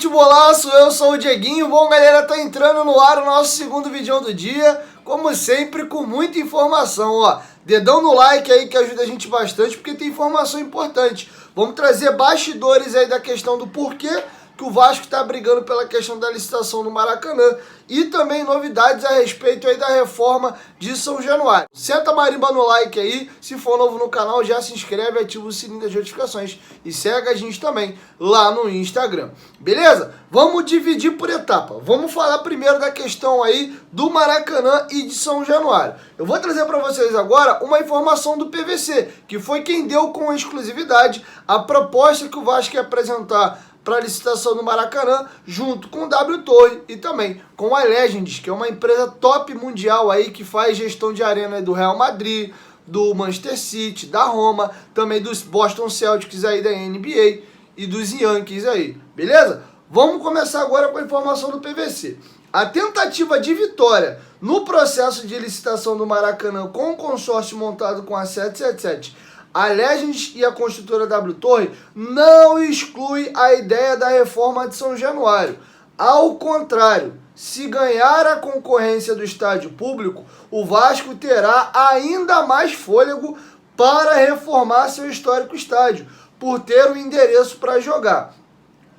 futebolaço, eu sou o Dieguinho. Bom, galera, tá entrando no ar o nosso segundo vídeo do dia, como sempre, com muita informação, ó. Dedão no like aí que ajuda a gente bastante, porque tem informação importante. Vamos trazer bastidores aí da questão do porquê que o Vasco tá brigando pela questão da licitação no Maracanã e também novidades a respeito aí da reforma de São Januário. Senta a marimba no like aí, se for novo no canal já se inscreve, ativa o sininho das notificações e segue a gente também lá no Instagram, beleza? Vamos dividir por etapa, vamos falar primeiro da questão aí do Maracanã e de São Januário. Eu vou trazer para vocês agora uma informação do PVC, que foi quem deu com exclusividade a proposta que o Vasco ia apresentar para a licitação no Maracanã, junto com o W Torre e também com a Legends, que é uma empresa top mundial aí que faz gestão de arena do Real Madrid, do Manchester City, da Roma, também dos Boston Celtics aí da NBA e dos Yankees aí, beleza? Vamos começar agora com a informação do PVC. A tentativa de vitória no processo de licitação do Maracanã com o consórcio montado com a 777, a Legends e a construtora W Torre não exclui a ideia da reforma de São Januário. Ao contrário, se ganhar a concorrência do estádio público, o Vasco terá ainda mais fôlego para reformar seu histórico estádio, por ter um endereço para jogar.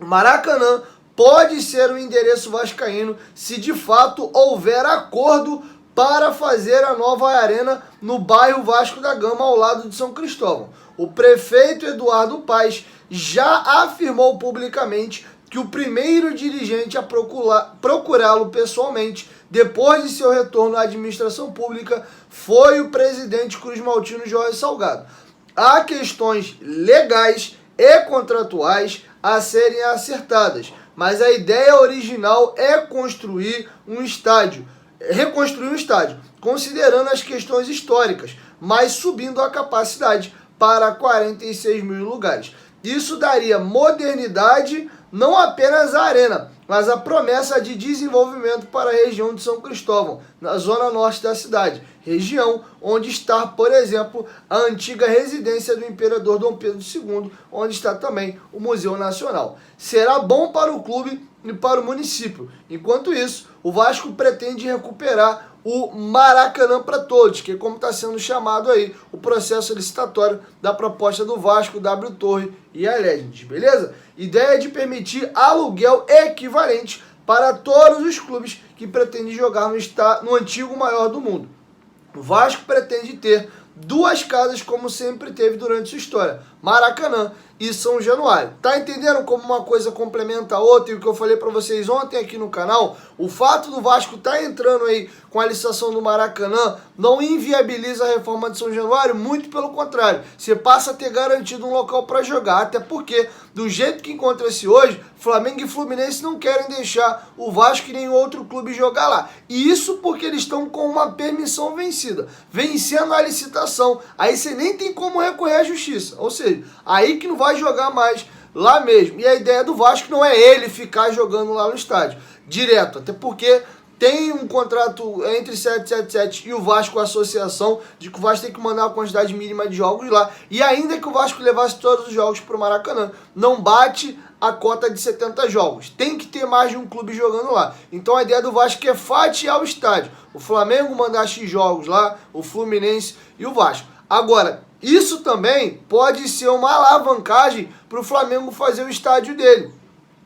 O Maracanã pode ser o endereço vascaíno se de fato houver acordo para fazer a nova arena no bairro Vasco da Gama, ao lado de São Cristóvão. O prefeito Eduardo Paes já afirmou publicamente que o primeiro dirigente a procurá-lo pessoalmente, depois de seu retorno à administração pública, foi o presidente cruzmaltino Jorge Salgado. Há questões legais e contratuais a serem acertadas, mas a ideia original é reconstruir um estádio, considerando as questões históricas, mas subindo a capacidade para 46 mil lugares. Isso daria modernidade não apenas à arena, mas a promessa de desenvolvimento para a região de São Cristóvão, na zona norte da cidade, região onde está, por exemplo, a antiga residência do imperador Dom Pedro II, onde está também o Museu Nacional. Será bom para o clube e para o município. Enquanto isso, o Vasco pretende recuperar o Maracanã para todos, que é como está sendo chamado aí o processo licitatório da proposta do Vasco, W Torre e a Legends, beleza? Ideia de permitir aluguel equivalente para todos os clubes que pretendem jogar no antigo maior do mundo. O Vasco pretende ter duas casas como sempre teve durante sua história, Maracanã e São Januário. Tá entendendo como uma coisa complementa a outra? E o que eu falei para vocês ontem aqui no canal, o fato do Vasco tá entrando aí com a licitação do Maracanã não inviabiliza a reforma de São Januário, muito pelo contrário, você passa a ter garantido um local para jogar, até porque do jeito que encontra-se hoje, Flamengo e Fluminense não querem deixar o Vasco e nenhum outro clube jogar lá. E isso porque eles estão com uma permissão vencida, vencendo a licitação. Aí você nem tem como recorrer à justiça. Ou seja, aí que não vai jogar mais lá mesmo. E a ideia do Vasco não é ele ficar jogando lá no estádio direto, até porque tem um contrato entre 777 e o Vasco, a associação, de que o Vasco tem que mandar uma quantidade mínima de jogos lá. E ainda que o Vasco levasse todos os jogos para o Maracanã, não bate a cota de 70 jogos. Tem que ter mais de um clube jogando lá. Então a ideia do Vasco é fatiar o estádio. O Flamengo mandar X jogos lá, o Fluminense e o Vasco. Agora, isso também pode ser uma alavancagem para o Flamengo fazer o estádio dele.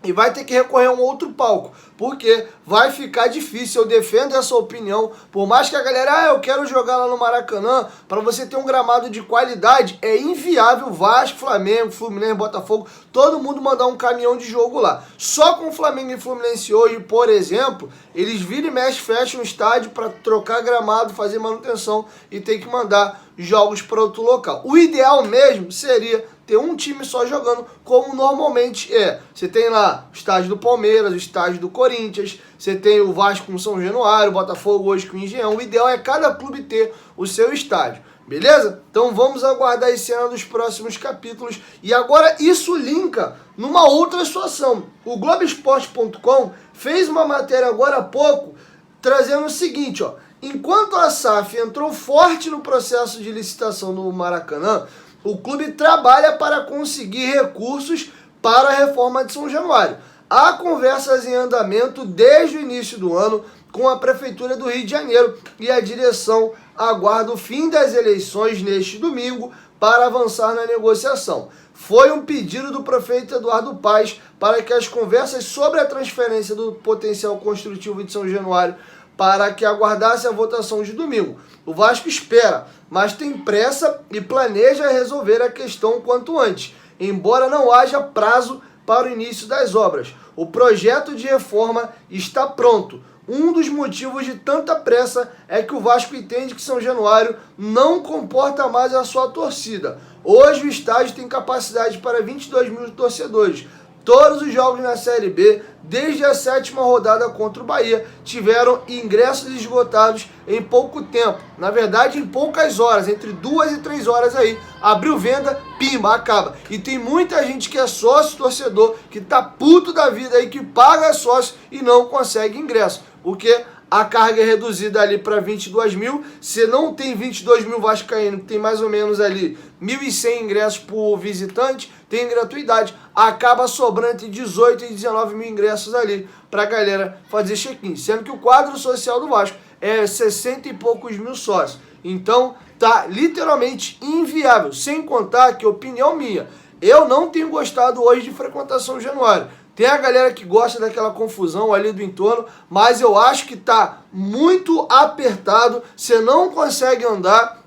E vai ter que recorrer a um outro palco, porque vai ficar difícil. Eu defendo essa opinião, por mais que a galera, eu quero jogar lá no Maracanã, para você ter um gramado de qualidade, é inviável Vasco, Flamengo, Fluminense, Botafogo, todo mundo mandar um caminhão de jogo lá. Só com o Flamengo e Fluminense hoje, por exemplo, eles viram e mexem, fecham o estádio para trocar gramado, fazer manutenção e tem que mandar jogos para outro local. O ideal mesmo seria ter um time só jogando, como normalmente é. Você tem lá o estádio do Palmeiras, o estádio do Corinthians, você tem o Vasco com São Januário, o Botafogo hoje com o Engenhão. O ideal é cada clube ter o seu estádio, beleza? Então vamos aguardar a cena dos próximos capítulos. E agora isso linka numa outra situação. O Globoesporte.com fez uma matéria agora há pouco, trazendo o seguinte, ó. Enquanto a SAF entrou forte no processo de licitação no Maracanã, o clube trabalha para conseguir recursos para a reforma de São Januário. há conversas em andamento desde o início do ano com a Prefeitura do Rio de Janeiro e a direção aguarda o fim das eleições neste domingo para avançar na negociação. Foi um pedido do prefeito Eduardo Paes para que as conversas sobre a transferência do potencial construtivo de São Januário para que aguardasse a votação de domingo. O Vasco espera, mas tem pressa e planeja resolver a questão quanto antes, embora não haja prazo para o início das obras. O projeto de reforma está pronto. Um dos motivos de tanta pressa é que o Vasco entende que São Januário não comporta mais a sua torcida. Hoje o estádio tem capacidade para 22 mil torcedores. Todos os jogos na Série B, desde a 7ª rodada contra o Bahia, tiveram ingressos esgotados em pouco tempo. Na verdade, em poucas horas, entre 2 e 3 horas aí. Abriu venda, pimba, acaba. E tem muita gente que é sócio torcedor, que tá puto da vida aí, que paga sócio e não consegue ingresso. Porque a carga é reduzida ali para 22 mil. Se não tem 22 mil vascaínos, tem mais ou menos ali 1.100 ingressos por visitante, tem gratuidade. Acaba sobrando entre 18 e 19 mil ingressos ali para a galera fazer check-in. Sendo que o quadro social do Vasco é 60 e poucos mil sócios. Então tá literalmente inviável. Sem contar que, opinião minha, eu não tenho gostado hoje de frequentação Januário. Tem a galera que gosta daquela confusão ali do entorno, mas eu acho que tá muito apertado, você não consegue andar,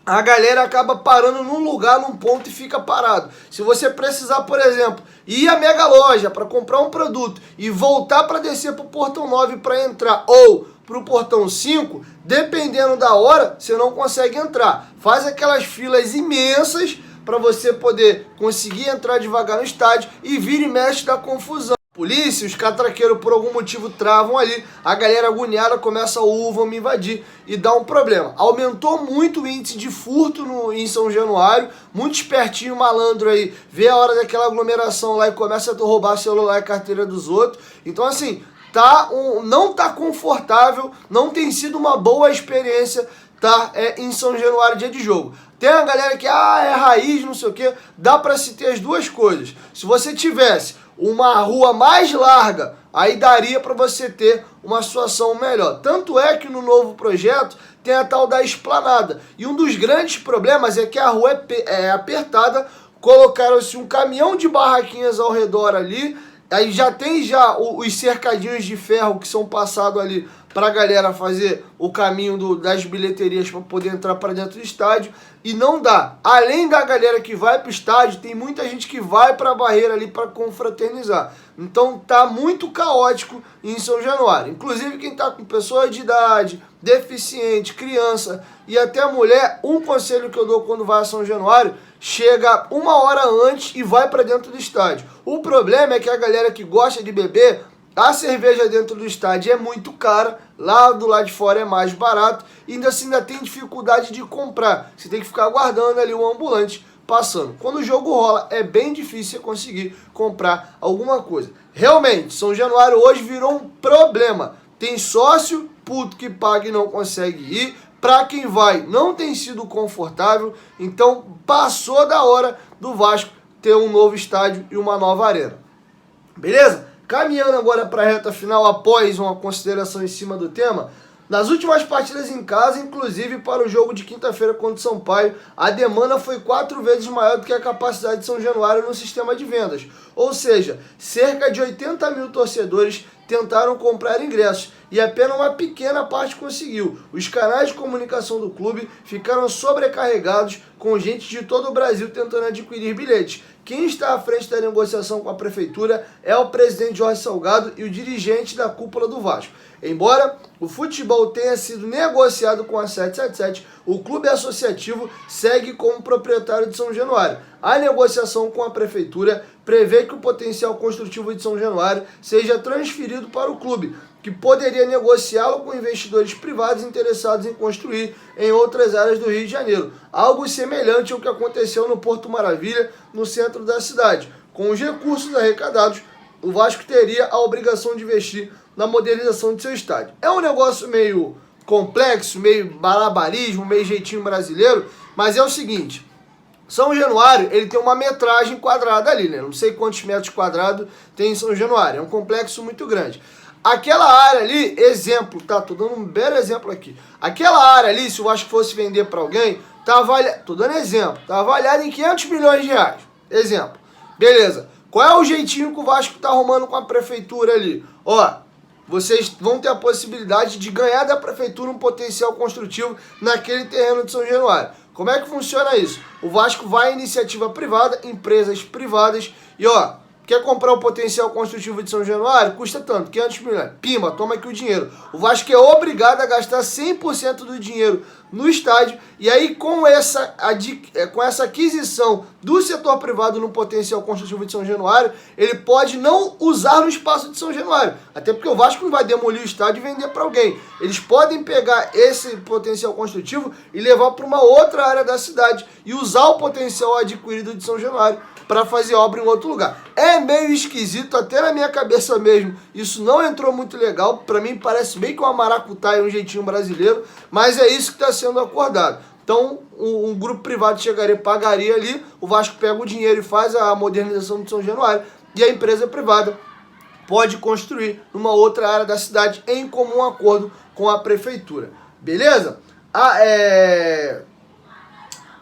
a galera acaba parando num lugar, num ponto e fica parado. Se você precisar, por exemplo, ir à Mega Loja para comprar um produto e voltar para descer para o portão 9 para entrar, ou para o portão 5, dependendo da hora, você não consegue entrar. Faz aquelas filas imensas para você poder conseguir entrar devagar no estádio e vira e mexe da confusão. Polícia, os catraqueiros por algum motivo travam ali, a galera agoniada começa vamos me invadir e dá um problema. Aumentou muito o índice de furto em São Januário, muito espertinho, malandro aí, vê a hora daquela aglomeração lá e começa a roubar celular e carteira dos outros. Então assim, não tá confortável, não tem sido uma boa experiência em São Januário, dia de jogo. Tem a galera que é raiz, não sei o que, dá para se ter as duas coisas. Se você tivesse uma rua mais larga, aí daria para você ter uma situação melhor. Tanto é que no novo projeto tem a tal da esplanada. E um dos grandes problemas é que a rua é apertada, colocaram-se um caminhão de barraquinhas ao redor ali, aí já tem os cercadinhos de ferro que são passados ali para a galera fazer o caminho das bilheterias para poder entrar para dentro do estádio, e não dá. Além da galera que vai para o estádio, tem muita gente que vai para a barreira ali para confraternizar. Então tá muito caótico em São Januário. Inclusive quem tá com pessoa de idade, deficiente, criança e até mulher, um conselho que eu dou quando vai a São Januário, chega 1 hora antes e vai para dentro do estádio. O problema é que a galera que gosta de beber, a cerveja dentro do estádio é muito cara, lá do lado de fora é mais barato, e ainda tem dificuldade de comprar. Você tem que ficar aguardando ali o ambulante passando. Quando o jogo rola, é bem difícil você conseguir comprar alguma coisa. Realmente, São Januário hoje virou um problema. Tem sócio puto que paga e não consegue ir. Para quem vai, não tem sido confortável. Então, passou da hora do Vasco ter um novo estádio e uma nova arena. Beleza? Caminhando agora para a reta final, após uma consideração em cima do tema, nas últimas partidas em casa, inclusive para o jogo de quinta-feira contra o Sampaio, a demanda foi 4 vezes maior do que a capacidade de São Januário no sistema de vendas. Ou seja, cerca de 80 mil torcedores tentaram comprar ingressos e apenas uma pequena parte conseguiu. Os canais de comunicação do clube ficaram sobrecarregados com gente de todo o Brasil tentando adquirir bilhetes. Quem está à frente da negociação com a prefeitura é o presidente Jorge Salgado e o dirigente da cúpula do Vasco. Embora o futebol tenha sido negociado com a 777, o clube associativo segue como proprietário de São Januário. A negociação com a prefeitura prevê que o potencial construtivo de São Januário seja transferido para o clube, que poderia negociá-lo com investidores privados interessados em construir em outras áreas do Rio de Janeiro. Algo semelhante ao que aconteceu no Porto Maravilha, no centro da cidade. Com os recursos arrecadados, o Vasco teria a obrigação de investir na modernização de seu estádio. É um negócio meio complexo, meio malabarismo, meio jeitinho brasileiro, mas é o seguinte: São Januário, ele tem uma metragem quadrada ali, né? Não sei quantos metros quadrados tem em São Januário. É um complexo muito grande. Aquela área ali, exemplo, tá? Tô dando um belo exemplo aqui. Aquela área ali, se o Vasco fosse vender para alguém, tá avaliado, tô dando exemplo, tá avaliado em 500 milhões de reais. Exemplo. Beleza. Qual é o jeitinho que o Vasco tá arrumando com a prefeitura ali? Ó, vocês vão ter a possibilidade de ganhar da prefeitura um potencial construtivo naquele terreno de São Januário. Como é que funciona isso? O Vasco vai à iniciativa privada, empresas privadas, e ó, quer comprar o potencial construtivo de São Januário? Custa tanto, 500 milhões. Pimba, toma aqui o dinheiro. O Vasco é obrigado a gastar 100% do dinheiro no estádio, e aí com essa aquisição do setor privado no potencial construtivo de São Januário, ele pode não usar no espaço de São Januário, até porque o Vasco não vai demolir o estádio e vender para alguém. Eles podem pegar esse potencial construtivo e levar para uma outra área da cidade e usar o potencial adquirido de São Januário para fazer obra em outro lugar. É meio esquisito, até na minha cabeça mesmo, isso não entrou muito legal. Para mim parece bem que uma maracutaia, um jeitinho brasileiro, mas é isso que está sendo acordado. Então, um grupo privado chegaria, pagaria ali, o Vasco pega o dinheiro e faz a modernização de São Januário, e a empresa privada pode construir numa outra área da cidade em comum acordo com a prefeitura. Beleza?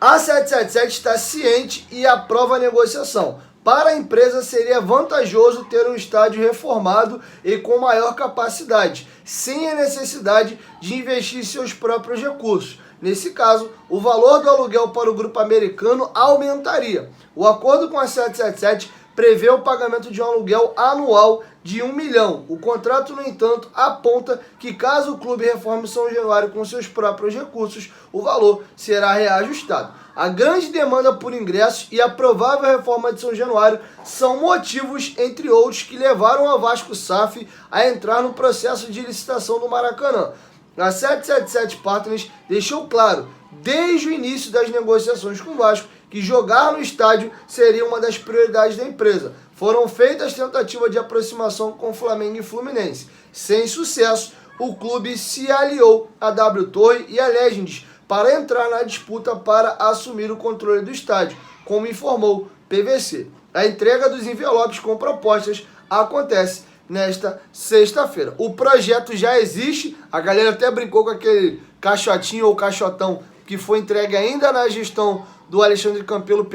A 777 está ciente e aprova a negociação. Para a empresa seria vantajoso ter um estádio reformado e com maior capacidade, sem a necessidade de investir seus próprios recursos. Nesse caso, o valor do aluguel para o grupo americano aumentaria. O acordo com a 777 prevê o pagamento de um aluguel anual de 1 milhão. O contrato, no entanto, aponta que caso o clube reforme São Januário com seus próprios recursos, o valor será reajustado. A grande demanda por ingressos e a provável reforma de São Januário são motivos, entre outros, que levaram a Vasco SAF a entrar no processo de licitação do Maracanã. A 777 Partners deixou claro, desde o início das negociações com o Vasco, que jogar no estádio seria uma das prioridades da empresa. Foram feitas tentativas de aproximação com Flamengo e Fluminense. Sem sucesso, o clube se aliou à W Torre e à Legends para entrar na disputa para assumir o controle do estádio, como informou PVC. A entrega dos envelopes com propostas acontece nesta sexta-feira. O projeto já existe, a galera até brincou com aquele caixotinho ou caixotão que foi entregue ainda na gestão do Alexandre Campelo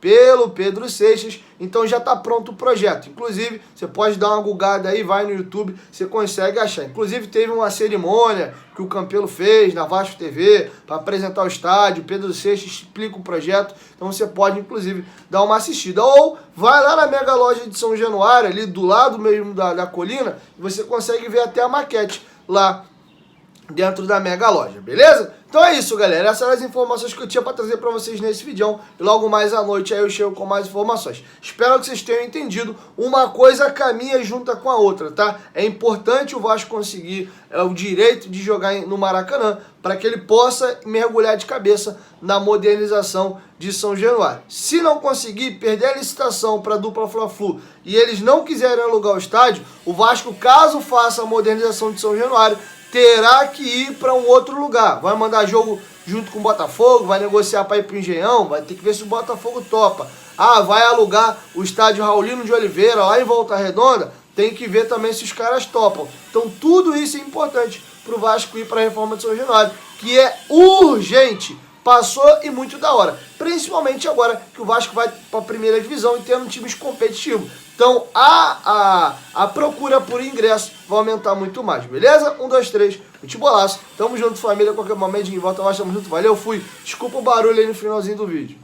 pelo Pedro Seixas, então já está pronto o projeto. Inclusive, você pode dar uma gugada aí, vai no YouTube, você consegue achar. Inclusive, teve uma cerimônia que o Campelo fez na Vasco TV para apresentar o estádio, o Pedro Seixas explica o projeto, então você pode, inclusive, dar uma assistida. Ou vai lá na Mega Loja de São Januário, ali do lado mesmo da colina, e você consegue ver até a maquete lá dentro da Mega Loja, beleza? Então é isso, galera. Essas eram as informações que eu tinha para trazer para vocês nesse vídeo. E logo mais à noite aí eu chego com mais informações. Espero que vocês tenham entendido. Uma coisa caminha junta com a outra, tá? É importante o Vasco conseguir o direito de jogar no Maracanã para que ele possa mergulhar de cabeça na modernização de São Januário. Se não conseguir, perder a licitação para a dupla Fla-Flu e eles não quiserem alugar o estádio, o Vasco, caso faça a modernização de São Januário, terá que ir para um outro lugar. Vai mandar jogo junto com o Botafogo, vai negociar para ir para o Engenhão, vai ter que ver se o Botafogo topa. Ah, vai alugar o estádio Raulino de Oliveira lá em Volta Redonda, tem que ver também se os caras topam. Então tudo isso é importante para o Vasco ir para a reforma de São Januário, que é urgente. Passou e muito da hora. Principalmente agora que o Vasco vai para a primeira divisão e tendo times competitivos. Então a procura por ingresso vai aumentar muito mais, beleza? 1, 2, 3, futebolaço. Tamo junto, família. Qualquer momento de volta, nós estamos junto. Valeu, fui. Desculpa o barulho aí no finalzinho do vídeo.